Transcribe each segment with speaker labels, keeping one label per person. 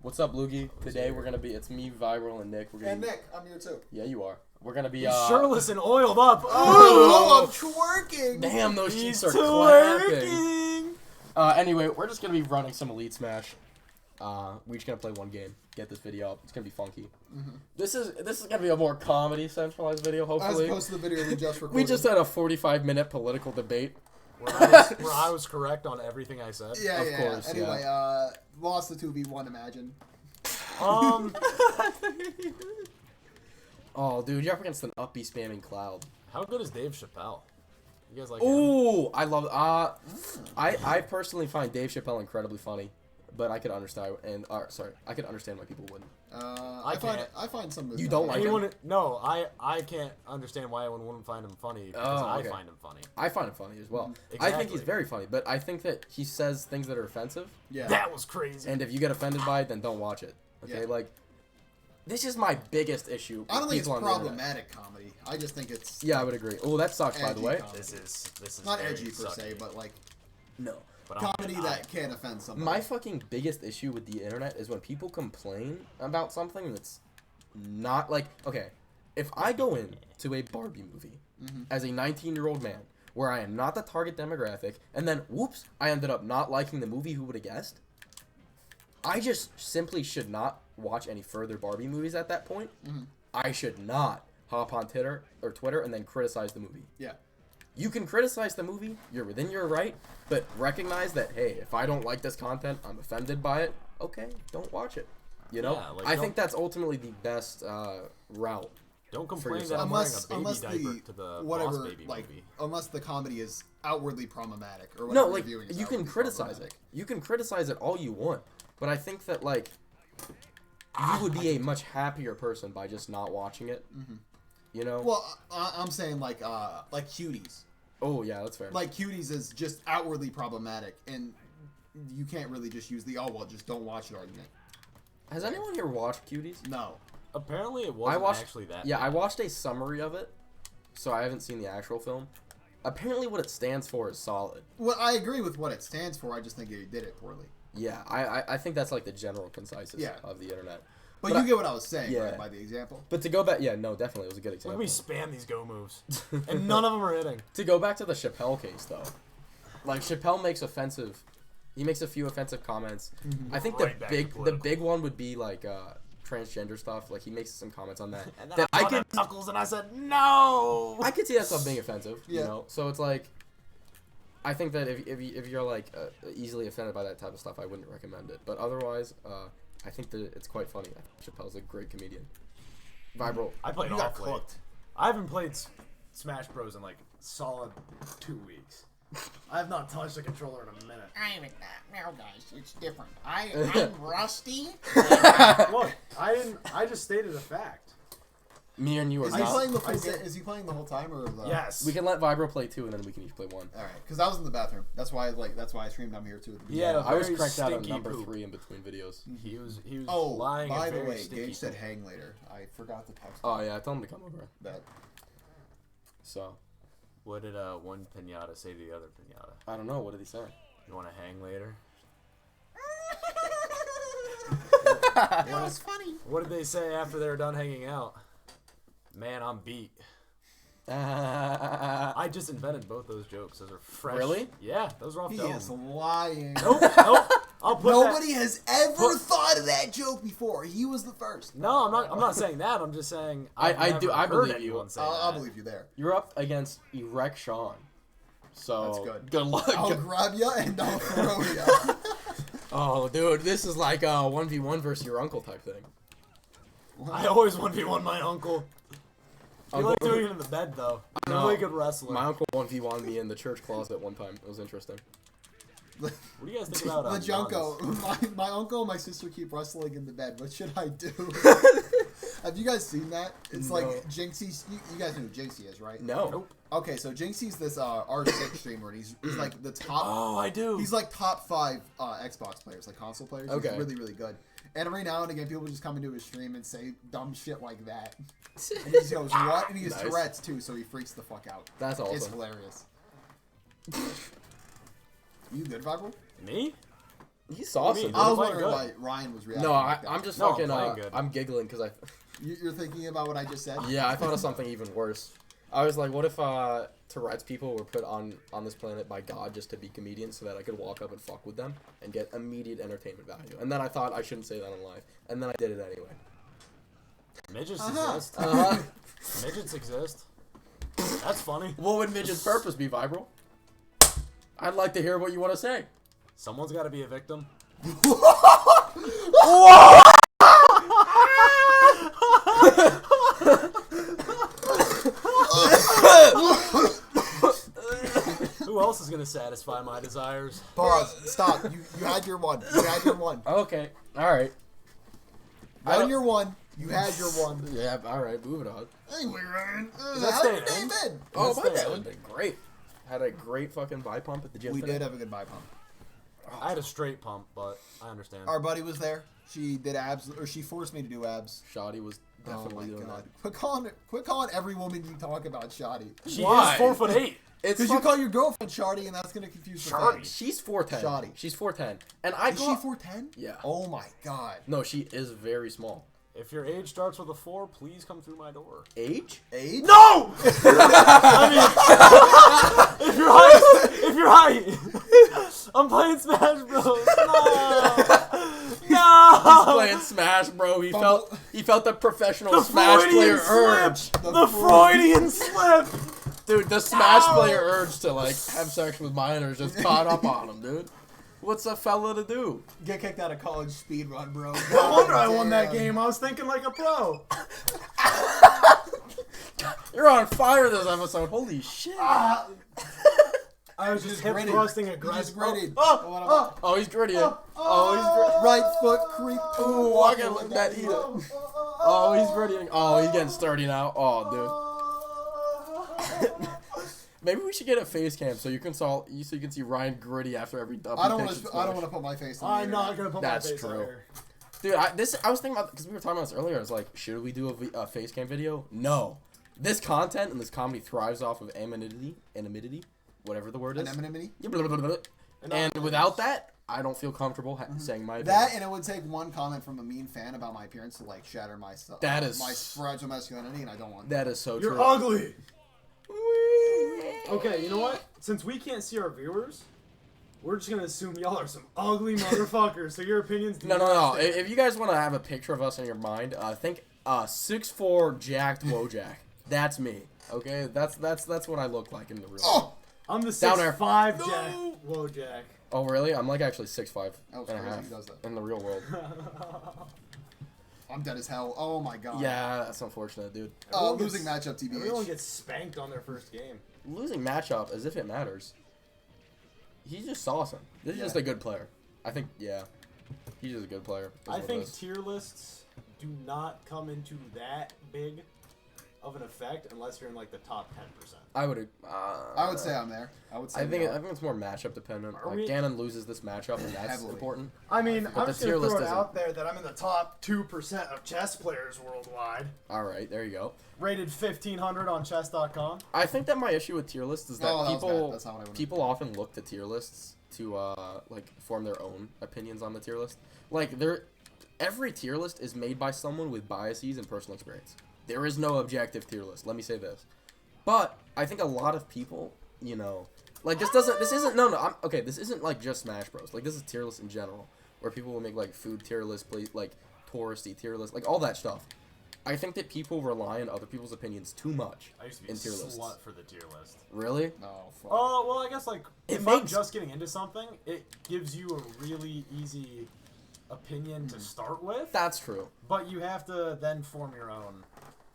Speaker 1: What's up, Loogie? Today we're gonna be, it's me, Viral, and Nick.
Speaker 2: And Nick, I'm here too.
Speaker 1: Yeah, you are. We're gonna be,
Speaker 3: shirtless and oiled up.
Speaker 2: Oh, I'm twerking.
Speaker 1: Damn, those
Speaker 3: He's
Speaker 1: cheeks are clapping.
Speaker 3: twerking.
Speaker 1: Anyway, we're just gonna be running some Elite Smash. We're just gonna play one game. Get this video up. It's gonna be funky. This is gonna be a more comedy centralized video, hopefully.
Speaker 2: As opposed to the video we just recorded.
Speaker 1: We just had a 45-minute political debate.
Speaker 3: Where I was correct on everything I said.
Speaker 2: Yeah,
Speaker 1: Of course,
Speaker 2: Anyway, lost the 2v1, imagine.
Speaker 1: Oh, dude, you're up against an uppy spamming Cloud.
Speaker 3: How good is Dave Chappelle? You guys like?
Speaker 1: Ooh, I love. I personally find Dave Chappelle incredibly funny, but I could understand I could understand why people wouldn't.
Speaker 2: I find some.
Speaker 1: You don't like him?
Speaker 3: No, I can't understand why anyone wouldn't find him funny because I find him funny.
Speaker 1: I find him funny as well.
Speaker 3: Exactly.
Speaker 1: I think he's very funny, but I think that he says things that are offensive.
Speaker 2: Yeah.
Speaker 3: That was crazy.
Speaker 1: And if you get offended by it, then don't watch it. Okay,
Speaker 2: Yeah.
Speaker 1: like this is my biggest issue.
Speaker 2: I don't think it's
Speaker 1: people on the internet.
Speaker 2: problematic comedy. I just think it's.
Speaker 1: Yeah, I would agree. Oh, that sucks, by the
Speaker 2: edgy
Speaker 1: way.
Speaker 2: comedy.
Speaker 3: This is
Speaker 2: Not
Speaker 3: very
Speaker 2: edgy per
Speaker 3: sucky.
Speaker 2: se, but like
Speaker 1: No.
Speaker 3: But
Speaker 2: comedy that can't offend somebody.
Speaker 1: My fucking biggest issue with the internet is when people complain about something that's not like, okay, if I go into a Barbie movie as a 19-year-old man where I am not the target demographic, and then, whoops, I ended up not liking the movie, who would have guessed? I just simply should not watch any further Barbie movies at that point. I should not hop on Twitter and then criticize the movie.
Speaker 2: Yeah.
Speaker 1: You can criticize the movie, you're within your right, but recognize that, hey, if I don't like this content, I'm offended by it, okay, don't watch it. You know?
Speaker 3: Yeah, like,
Speaker 1: I think that's ultimately the best route.
Speaker 3: Don't complain
Speaker 1: yourself.
Speaker 3: that I'm wearing a
Speaker 2: Unless
Speaker 3: baby diaper
Speaker 2: the
Speaker 3: to the
Speaker 2: whatever
Speaker 3: Boss Baby
Speaker 2: like
Speaker 3: movie.
Speaker 2: unless the comedy is outwardly problematic or whatever.
Speaker 1: No, like,
Speaker 2: reviewing is
Speaker 1: you can
Speaker 2: outwardly
Speaker 1: criticize
Speaker 2: problematic.
Speaker 1: it. You can criticize it all you want, but I think that, like, you would be a much happier person by just not watching it. You know?
Speaker 2: Well, I'm saying like Cuties.
Speaker 1: Oh, yeah, that's fair.
Speaker 2: Like Cuties is just outwardly problematic, and you can't really just use the just don't watch it argument.
Speaker 1: Has anyone here watched Cuties?
Speaker 2: No.
Speaker 3: Apparently, it wasn't actually that.
Speaker 1: Yeah,
Speaker 3: bad.
Speaker 1: I watched a summary of it, so I haven't seen the actual film. Apparently, what it stands for is solid.
Speaker 2: Well, I agree with what it stands for. I just think they did it poorly.
Speaker 1: Yeah, I think that's like the general conciseness
Speaker 2: Yeah.
Speaker 1: of the internet.
Speaker 2: But you get what I was saying,
Speaker 1: yeah.
Speaker 2: right, by the example.
Speaker 1: But to go back, yeah, no, definitely, it was a good
Speaker 3: Look
Speaker 1: example.
Speaker 3: at me spam these go moves, and none of them are hitting.
Speaker 1: To go back to the Chappelle case, though, like Chappelle makes he makes a few offensive comments. I think
Speaker 3: Right back to
Speaker 1: the
Speaker 3: political.
Speaker 1: big one would be like transgender stuff. Like he makes some comments on that.
Speaker 3: And then
Speaker 1: that
Speaker 3: I saw Knuckles, and I said no.
Speaker 1: I could see that stuff being offensive.
Speaker 2: Yeah.
Speaker 1: You know, so it's like, I think that if you're like easily offended by that type of stuff, I wouldn't recommend it. But otherwise, I think that it's quite funny. I think Chappelle's a great comedian. Vibral.
Speaker 3: I played
Speaker 2: You got
Speaker 3: off late.
Speaker 2: cooked.
Speaker 3: I haven't played Smash Bros in like solid 2 weeks. I have not touched a controller in a minute.
Speaker 4: No, guys, it's different. I'm rusty.
Speaker 3: Look, I just stated a fact.
Speaker 1: Me and you are
Speaker 2: Is he
Speaker 1: not.
Speaker 2: playing the full? Is he playing the whole time or?
Speaker 3: Yes.
Speaker 1: We can let Vibro play 2, and then we can each play 1.
Speaker 2: All right, because I was in the bathroom. That's why I streamed. I'm here too. At the
Speaker 3: Yeah,
Speaker 2: beginning.
Speaker 1: I was
Speaker 3: very
Speaker 1: cranked out on
Speaker 3: stinky
Speaker 1: number
Speaker 3: poop.
Speaker 1: 3 in between videos.
Speaker 3: He was
Speaker 2: Oh,
Speaker 3: lying.
Speaker 2: by
Speaker 3: a
Speaker 2: the
Speaker 3: very
Speaker 2: way,
Speaker 3: stinky
Speaker 2: Gage said
Speaker 3: poop.
Speaker 2: hang later. I forgot to text.
Speaker 1: Oh yeah, tell him to come over.
Speaker 2: That.
Speaker 1: So
Speaker 3: What did one pinata say to the other pinata?
Speaker 1: I don't know. What did he say?
Speaker 3: You want to hang later?
Speaker 4: That was funny.
Speaker 3: What did they say after they were done hanging out? Man, I'm beat. I just invented both those jokes. Those are fresh.
Speaker 1: Really?
Speaker 3: Yeah, those are off
Speaker 2: He
Speaker 3: dome.
Speaker 2: is lying.
Speaker 3: Nope. I'll put
Speaker 2: Nobody
Speaker 3: that.
Speaker 2: has ever thought of that joke before. He was the first.
Speaker 3: No, I'm not saying that. I'm just saying
Speaker 1: I
Speaker 3: I've never heard
Speaker 1: believe you.
Speaker 3: anyone say
Speaker 2: I'll
Speaker 3: that.
Speaker 2: believe you there.
Speaker 1: You're up against Erect Sean. So
Speaker 2: That's good.
Speaker 1: Good luck.
Speaker 2: I'll grab ya and I'll throw ya.
Speaker 1: Oh, dude, this is like a 1v1 versus your uncle type thing.
Speaker 3: I always 1v1 my uncle. He
Speaker 1: Uncle-
Speaker 3: liked doing it in the bed though. He's a really good wrestler.
Speaker 1: My uncle 1v1 me in the church closet one time. It was interesting.
Speaker 3: What do you guys think about
Speaker 2: The
Speaker 3: Giannis?
Speaker 2: Junko, my uncle and my sister keep wrestling in the bed. What should I do? Have you guys seen that? It's like
Speaker 1: No.
Speaker 2: Jinxie. You guys know who Jinxie is, right?
Speaker 1: No.
Speaker 3: Nope.
Speaker 2: Okay, so Jinxie's this R6 streamer, and he's like the top.
Speaker 3: Oh, I do.
Speaker 2: He's like top 5 Xbox players, like console players.
Speaker 1: Okay.
Speaker 2: He's really, really good. And every now and again, people just come into his stream and say dumb shit like that. And he just goes, what? And he has
Speaker 1: Nice.
Speaker 2: Tourette's too, so he freaks the fuck out.
Speaker 1: That's
Speaker 2: It's
Speaker 1: awesome.
Speaker 2: hilarious. You good, Viral?
Speaker 3: Me?
Speaker 1: He's awesome.
Speaker 3: mean?
Speaker 2: I was
Speaker 3: Playing
Speaker 2: wondering why
Speaker 3: good.
Speaker 2: Ryan was reacting.
Speaker 1: No,
Speaker 2: like that.
Speaker 1: I'm just
Speaker 3: No,
Speaker 1: fucking.
Speaker 3: playing good.
Speaker 1: I'm giggling because I.
Speaker 2: You're thinking about what I just said?
Speaker 1: Yeah, I thought of something even worse. I was like, what if Tourette's people were put on this planet by God just to be comedians so that I could walk up and fuck with them and get immediate entertainment value? And then I thought I shouldn't say that on live, and then I did it anyway.
Speaker 3: Midgets
Speaker 2: Uh-huh.
Speaker 3: exist. Midgets exist. That's funny.
Speaker 1: What would midget's purpose be, Vibral? I'd like to hear what you want to say.
Speaker 3: Someone's got to be a victim. Who else is gonna satisfy my desires?
Speaker 2: Pause. Stop. You had your one. You had your one.
Speaker 1: Okay, all right.
Speaker 2: On your one. You had your one.
Speaker 1: Yeah, all right, moving on.
Speaker 2: Anyway, Ryan.
Speaker 3: that
Speaker 2: How's your
Speaker 3: staying
Speaker 2: day
Speaker 3: in?
Speaker 2: been?
Speaker 1: Oh,
Speaker 3: That's
Speaker 1: my
Speaker 3: the
Speaker 1: day
Speaker 3: end.
Speaker 1: has been great. Had a great fucking bi pump at the gym.
Speaker 2: We
Speaker 1: today.
Speaker 2: did have a good vibe pump.
Speaker 3: I had a straight pump, but I understand.
Speaker 2: Our buddy was there. She did abs, or she forced me to do abs.
Speaker 1: Shoddy was definitely
Speaker 2: Oh
Speaker 1: doing
Speaker 2: my god!
Speaker 1: that.
Speaker 2: Quit calling every woman you talk about Shoddy.
Speaker 3: She
Speaker 1: Why?
Speaker 3: is 4'8".
Speaker 1: It's
Speaker 2: Because you
Speaker 1: fuck-
Speaker 2: call your girlfriend Shoddy, and that's gonna confuse the
Speaker 3: Shoddy.
Speaker 2: fans.
Speaker 1: She's 4'10".
Speaker 2: Shoddy.
Speaker 1: She's 4'10", and I
Speaker 2: Is
Speaker 1: go.
Speaker 2: she 4'10"?
Speaker 1: Yeah.
Speaker 2: Oh my god.
Speaker 1: No, she is very small.
Speaker 3: If your age starts with a 4, please come through my door.
Speaker 1: Age?
Speaker 2: Age?
Speaker 3: No! I mean, if you're height, I'm playing Smash Bros. No!
Speaker 1: He's
Speaker 3: No!
Speaker 1: playing Smash, bro. He felt the professional
Speaker 3: The
Speaker 1: Smash player
Speaker 3: Freudian
Speaker 1: urge.
Speaker 3: slip! The Freudian slip!
Speaker 1: Dude, the Smash
Speaker 3: Ow!
Speaker 1: player urge to like have sex with minors just caught up on him, dude. What's a fella to do?
Speaker 2: Get kicked out of college speedrun, bro.
Speaker 3: No wonder I won that game. I was thinking like a pro.
Speaker 1: You're on fire this episode. Holy shit.
Speaker 3: I was just hip
Speaker 2: gritted.
Speaker 3: thrusting
Speaker 2: You
Speaker 3: aggressive.
Speaker 2: just gritted.
Speaker 3: Oh,
Speaker 1: Oh, he's grittying. Oh, he's
Speaker 2: Right foot creep.
Speaker 1: Ooh, walking with that heater. Oh, he's grittying. Oh, he's getting sturdy now. Oh, dude. Maybe we should get a face cam so you can see Ryan gritty after every dub.
Speaker 2: I don't want to put my face. On the
Speaker 3: I'm not
Speaker 2: internet.
Speaker 3: gonna put
Speaker 1: That's
Speaker 3: my face
Speaker 1: true.
Speaker 3: on here.
Speaker 1: Dude, I was thinking about, because we were talking about this earlier. I was like, should we do a face cam video? No. This content and this comedy thrives off of anonymity, whatever the word is.
Speaker 2: Anonymity.
Speaker 1: Yeah, blah, blah, blah, blah. And without that, I don't feel comfortable saying my opinion.
Speaker 2: That and it would take one comment from a mean fan about my appearance to like shatter my
Speaker 1: That is-
Speaker 2: my fragile masculinity, and I don't want.
Speaker 1: That is so
Speaker 3: You're
Speaker 1: true.
Speaker 3: ugly. Okay, you know what? Since we can't see our viewers, we're just gonna assume y'all are some ugly motherfuckers. So your opinions. do
Speaker 1: No.
Speaker 3: not stay.
Speaker 1: If you guys want to have a picture of us in your mind, think 6'4" jacked Wojak. That's me. Okay, that's what I look like in the real world.
Speaker 2: Oh,
Speaker 3: I'm the
Speaker 1: Down there.
Speaker 3: 6'5"
Speaker 1: No.
Speaker 3: Jack. Whoa, Jack.
Speaker 1: Oh, really? I'm like actually 6'5"
Speaker 2: that was
Speaker 1: and a
Speaker 2: crazy.
Speaker 1: half
Speaker 2: He does that.
Speaker 1: in the real world.
Speaker 2: I'm dead as hell. Oh my god.
Speaker 1: Yeah, that's unfortunate, dude.
Speaker 3: Everyone
Speaker 2: Losing
Speaker 3: gets-
Speaker 2: matchup,
Speaker 3: Everyone
Speaker 2: TBH.
Speaker 3: gets spanked on their first game.
Speaker 1: Losing matchup as if it matters. He's just awesome. This is just
Speaker 2: Yeah.
Speaker 1: a good player. I think, yeah. He's just a good player. is
Speaker 3: I
Speaker 1: what it
Speaker 3: think
Speaker 1: is.
Speaker 3: tier lists do not come into that big of an effect unless you're in like the top 10%.
Speaker 1: I would.
Speaker 2: I would say I'm there. I would say.
Speaker 1: I think
Speaker 2: we are.
Speaker 1: it's more matchup dependent.
Speaker 3: Are
Speaker 1: Like
Speaker 3: we-
Speaker 1: Ganon loses this matchup, and that's
Speaker 2: Heavily.
Speaker 1: important.
Speaker 3: I mean,
Speaker 1: But
Speaker 3: I'm
Speaker 1: the
Speaker 3: just
Speaker 1: tier
Speaker 3: gonna
Speaker 1: list
Speaker 3: throw it
Speaker 1: isn't.
Speaker 3: out there that I'm in the top 2% of chess players worldwide.
Speaker 1: All right, there you go.
Speaker 3: Rated 1500 on chess.com.
Speaker 1: I think that my issue with tier lists is that
Speaker 2: Oh, that was
Speaker 1: people
Speaker 2: bad. That's not what I wanted.
Speaker 1: people often look to tier lists to like form their own opinions on the tier list. Like every tier list is made by someone with biases and personal experience. There is no objective tier list. Let me say this. But I think a lot of people, you know, like this isn't okay, this isn't like just Smash Bros. Like this is tier list in general, where people will make like food tier list, like touristy tier list, like all that stuff. I think that people rely on other people's opinions too much
Speaker 3: I used to be
Speaker 1: in
Speaker 3: a
Speaker 1: tier lists.
Speaker 3: slut for the tier list.
Speaker 1: Really?
Speaker 2: No. Fuck.
Speaker 3: Oh, well, I guess like
Speaker 1: It
Speaker 3: if I'm
Speaker 1: makes-
Speaker 3: just getting into something, it gives you a really easy opinion to start with,
Speaker 1: That's true.
Speaker 3: but you have to then form your own.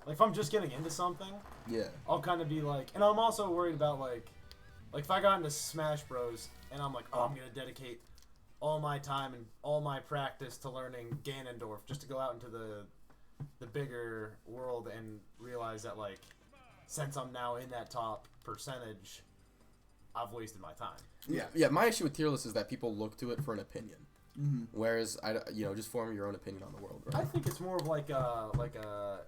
Speaker 3: Like if I'm just getting into something,
Speaker 1: Yeah.
Speaker 3: I'll kind of be like, and I'm also worried about like if I got into Smash Bros. And I'm like, oh, I'm gonna dedicate all my time and all my practice to learning Ganondorf just to go out into the bigger world and realize that like since I'm now in that top percentage, I've wasted my time.
Speaker 2: Yeah.
Speaker 1: Yeah, my issue with tier lists is that people look to it for an opinion.
Speaker 2: Mm-hmm.
Speaker 1: Whereas, just form your own opinion on the world,
Speaker 3: I
Speaker 1: right?
Speaker 3: think it's more of like a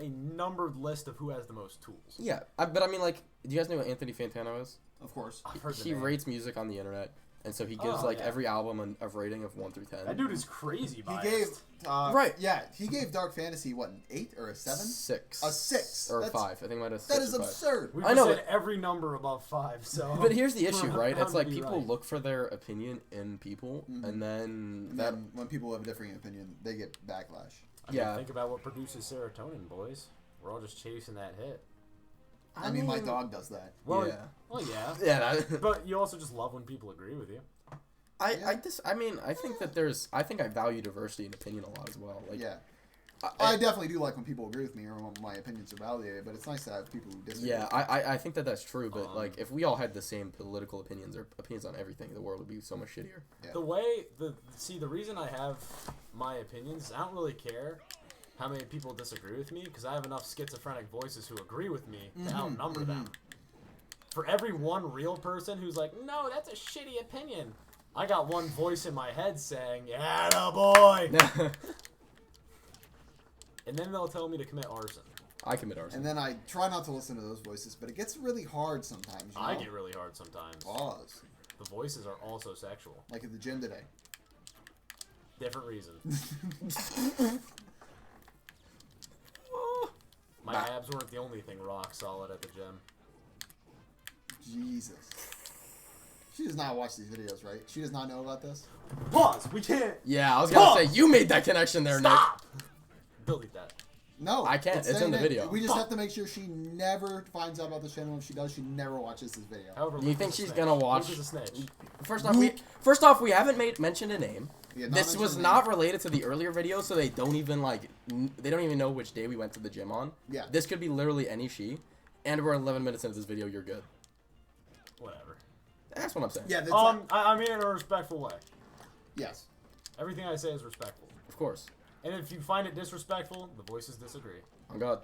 Speaker 3: numbered list of who has the most tools.
Speaker 1: Yeah, but I mean, like, do you guys know what Anthony Fantano is?
Speaker 2: Of course.
Speaker 3: I've heard the
Speaker 1: He
Speaker 3: name.
Speaker 1: rates music on the internet, and so he gives
Speaker 3: Oh,
Speaker 1: like
Speaker 3: yeah.
Speaker 1: every album a rating of 1 through 10.
Speaker 3: That dude is crazy
Speaker 2: He
Speaker 3: biased.
Speaker 2: gave
Speaker 1: Right.
Speaker 2: Yeah, he gave Dark Fantasy what, an 8 or a 7?
Speaker 1: 6.
Speaker 2: A 6.
Speaker 1: or
Speaker 2: That's-
Speaker 1: 5. I think it might have 6
Speaker 2: That is
Speaker 1: or 5.
Speaker 2: absurd.
Speaker 3: We
Speaker 1: I
Speaker 3: just
Speaker 1: know
Speaker 3: said
Speaker 1: it-
Speaker 3: every number above 5, so.
Speaker 1: But here's the issue,
Speaker 3: we're
Speaker 1: right?
Speaker 3: bound
Speaker 1: It's
Speaker 3: to
Speaker 1: like
Speaker 3: be
Speaker 1: people
Speaker 3: right.
Speaker 1: look for their opinion in people, and then
Speaker 2: And
Speaker 1: that
Speaker 2: then when people have a differing opinion, they get backlash.
Speaker 3: I mean,
Speaker 1: yeah.
Speaker 3: think about what produces serotonin, boys. We're all just chasing that hit.
Speaker 2: I mean, my dog does that.
Speaker 3: Well,
Speaker 1: Yeah.
Speaker 3: Well, yeah.
Speaker 1: Yeah, that,
Speaker 3: But you also just love when people agree with you.
Speaker 1: I think that I think I value diversity in opinion a lot as well. Like,
Speaker 2: Yeah. I definitely do like when people agree with me or when my opinions are validated, but it's nice to have people who disagree.
Speaker 1: Yeah, I think that that's true, but like if we all had the same political opinions or opinions on everything, the world would be so much shittier.
Speaker 2: Yeah.
Speaker 3: The reason I have my opinions, I don't really care how many people disagree with me because I have enough schizophrenic voices who agree with me to outnumber them. For every one real person who's like, no, that's a shitty opinion, I got one voice in my head saying, yeah, boy. And then they'll tell me to commit arson.
Speaker 1: I commit arson.
Speaker 2: And then I try not to listen to those voices, but it gets really hard sometimes. You know?
Speaker 3: I get really hard sometimes.
Speaker 2: Pause.
Speaker 3: The voices are also sexual.
Speaker 2: Like at the gym today.
Speaker 3: Different reason. My abs weren't the only thing rock solid at the gym.
Speaker 2: Jesus. She does not watch these videos, right? She does not know about this?
Speaker 3: Pause. We can't.
Speaker 1: Yeah, I was gonna say you made that connection there,
Speaker 3: Stop. Delete that.
Speaker 2: No.
Speaker 1: I can't. It's in
Speaker 2: staying
Speaker 1: the video.
Speaker 2: We just have to make sure she never finds out about this channel. If she does, she never watches this video.
Speaker 3: However,
Speaker 1: You
Speaker 3: Luke
Speaker 1: think
Speaker 3: is a
Speaker 1: she's
Speaker 3: snitch.
Speaker 1: gonna watch-
Speaker 3: Luke is a snitch.
Speaker 1: Nick. First off, we haven't mentioned a name.
Speaker 2: Yeah, not
Speaker 1: This
Speaker 2: mention
Speaker 1: was
Speaker 2: her
Speaker 1: not
Speaker 2: name.
Speaker 1: related to the earlier video, so they don't even know which day we went to the gym on.
Speaker 2: Yeah.
Speaker 1: This could be literally any she, and we're 11 minutes into this video. You're good.
Speaker 3: Whatever.
Speaker 1: That's what I'm saying.
Speaker 2: Yeah, that's
Speaker 3: I mean it in a respectful way.
Speaker 2: yes.
Speaker 3: Everything I say is respectful.
Speaker 1: Of course.
Speaker 3: And if you find it disrespectful, the voices disagree.
Speaker 1: Oh God.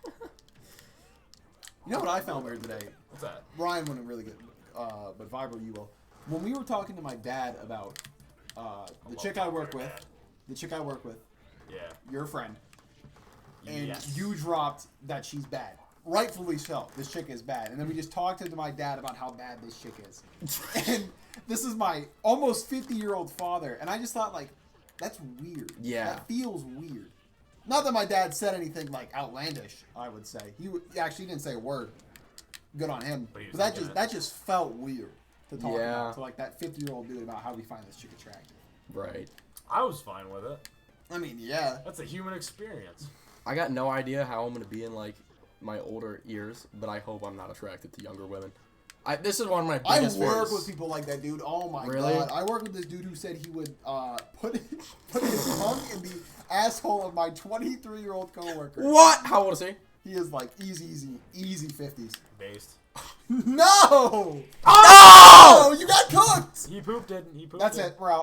Speaker 2: You know what I found weird today?
Speaker 3: What's that?
Speaker 2: Ryan wouldn't really get, but Vibro, you will. When we were talking to my dad about the chick I work with,
Speaker 3: Yeah.
Speaker 2: your friend, and
Speaker 3: Yes.
Speaker 2: you dropped that she's bad. Rightfully so. This chick is bad. And then we just talked to my dad about how bad this chick is. And this is my almost 50-year-old father. And I just thought, like, that's weird.
Speaker 1: Yeah.
Speaker 2: That feels weird. Not that my dad said anything, like, outlandish, I would say. He actually didn't say a word. Good on him.
Speaker 3: But he was
Speaker 2: But
Speaker 3: thinking it.
Speaker 2: that just felt weird to talk
Speaker 1: Yeah.
Speaker 2: about. To, like, that 50-year-old dude about how we find this chick attractive.
Speaker 1: Right.
Speaker 3: I was fine with it.
Speaker 2: I mean, yeah.
Speaker 3: That's a human experience.
Speaker 1: I got no idea how I'm gonna be in like my older years, but I hope I'm not attracted to younger women. This is one of my
Speaker 2: I
Speaker 1: biggest
Speaker 2: work
Speaker 1: fears.
Speaker 2: with people like that, dude. Oh my
Speaker 1: Really?
Speaker 2: god. I work with this dude who said he would put his tongue in the asshole of my 23-year-old coworker.
Speaker 1: What? How old is he?
Speaker 2: He is like easy 50s.
Speaker 3: Based.
Speaker 2: No!
Speaker 1: Oh!
Speaker 2: Oh, you got cooked!
Speaker 3: He pooped it.
Speaker 2: That's it. We're out.